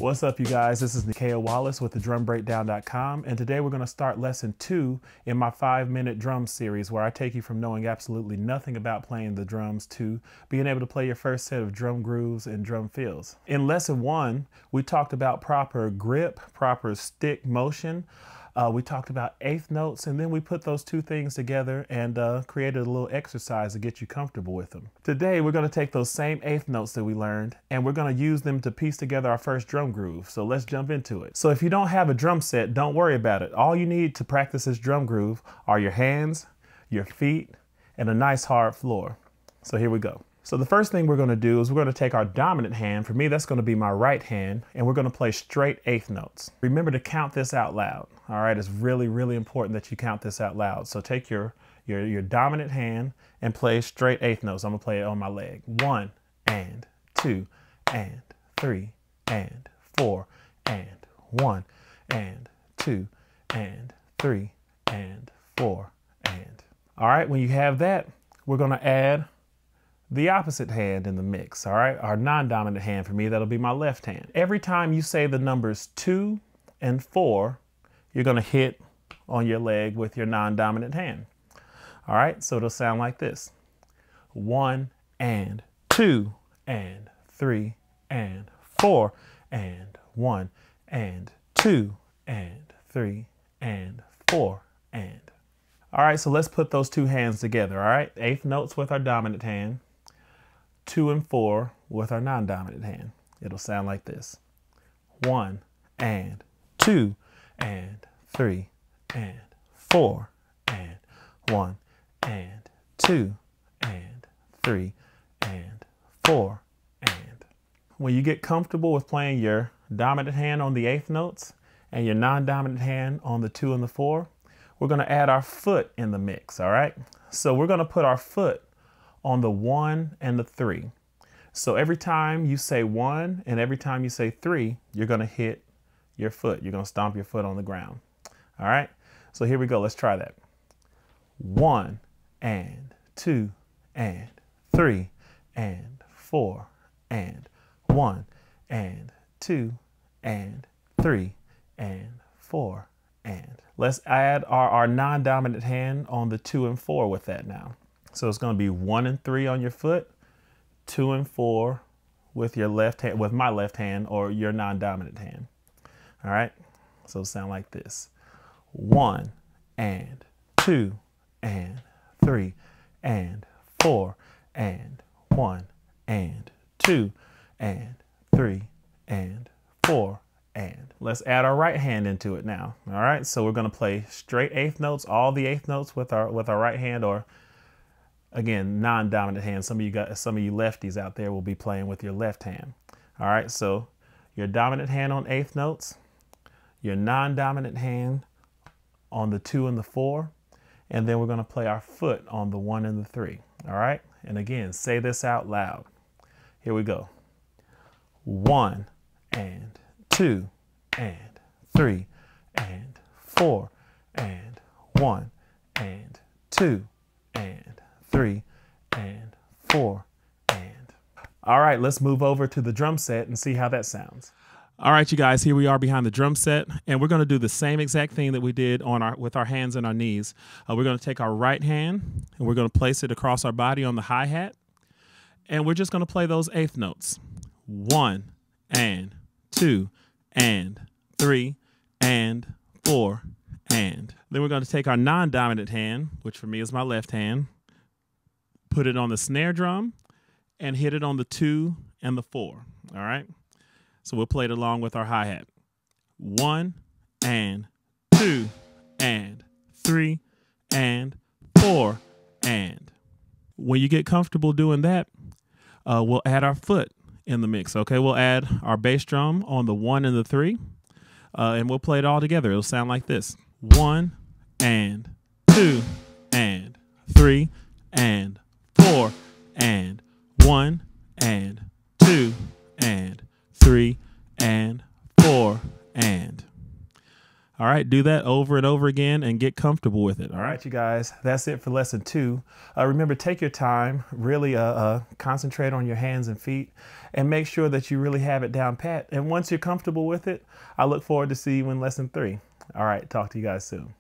What's up, you guys? This is Nikhil Wallace with thedrumbreakdown.com, and today we're going to start lesson 2 in my 5-minute drum series, where I take you from knowing absolutely nothing about playing the drums to being able to play your first set of drum grooves and drum fills. In lesson 1, we talked about proper grip, proper stick motion. We talked about eighth notes, and then we put those two things together and created a little exercise to get you comfortable with them. Today, we're going to take those same eighth notes that we learned, and we're going to use them to piece together our first drum groove. So let's jump into it. So if you don't have a drum set, don't worry about it. All you need to practice this drum groove are your hands, your feet, and a nice hard floor. So here we go. So the first thing we're going to do is we're going to take our dominant hand. For me, that's going to be my right hand, and we're going to play straight eighth notes. Remember to count this out loud. All right, it's really, really important that you count this out loud. So take your dominant hand and play straight eighth notes. I'm going to play it on my leg. 1 and 2 and 3 and 4 and 1 and 2 and 3 and 4 and. All right, when you have that, we're going to add the opposite hand in the mix, all right? Our non-dominant hand, for me, that'll be my left hand. Every time you say the numbers 2 and 4, you're gonna hit on your leg with your non-dominant hand. All right, so it'll sound like this. 1 and 2 and 3 and 4 and 1 and 2 and 3 and 4 and. All right, so let's put those two hands together, all right? Eighth notes with our dominant hand, 2 and 4 with our non-dominant hand. It'll sound like this. 1 and 2 and 3 and 4 and 1 and 2 and 3 and 4 and. When you get comfortable with playing your dominant hand on the eighth notes and your non-dominant hand on the 2 and the 4, we're going to add our foot in the mix, all right? So we're going to put our foot on the 1 and the 3. So every time you say 1 and every time you say 3, you're going to hit your foot. You're going to stomp your foot on the ground. All right. So here we go. Let's try that. 1 and 2 and 3 and 4 and 1 and 2 and 3 and 4 and. Let's add our non-dominant hand on the 2 and 4 with that now. So it's going to be 1 and 3 on your foot, 2 and 4 with your left hand, with my left hand or your non-dominant hand. All right. So it'll sound like this. 1 and 2 and 3 and 4 and 1 and 2 and 3 and 4 and. Let's add our right hand into it now. All right. So we're going to play straight eighth notes, all the eighth notes with our right hand, or again, non-dominant hand. Some of you lefties out there will be playing with your left hand. All right, so your dominant hand on eighth notes, your non-dominant hand on the 2 and the 4, and then we're going to play our foot on the 1 and the 3. All right, and again, say this out loud. Here we go. 1 and 2 and 3 and 4 and 1 and 2 and 3 and 4 and. All right, let's move over to the drum set and see how that sounds. All right, you guys, here we are behind the drum set, and we're going to do the same exact thing that we did with our hands and our knees. We're going to take our right hand and we're going to place it across our body on the hi-hat, and we're just going to play those eighth notes. 1 and 2 and 3 and 4 and. Then we're going to take our non-dominant hand, which for me is my left hand, put it on the snare drum and hit it on the 2 and the 4. All right. So we'll play it along with our hi-hat. 1 and 2 and 3 and 4 and. When you get comfortable doing that, we'll add our foot in the mix. Okay. We'll add our bass drum on the 1 and the 3, and we'll play it all together. It'll sound like this. 1 and 2 and 3 and 4 and 1 and 2 and 3 and 4 and. All right, do that over and over again and get comfortable with it. All right, you guys, that's it for lesson 2. Remember, take your time, really concentrate on your hands and feet, and make sure that you really have it down pat. And once you're comfortable with it, I look forward to see you in lesson 3. All right, talk to you guys soon.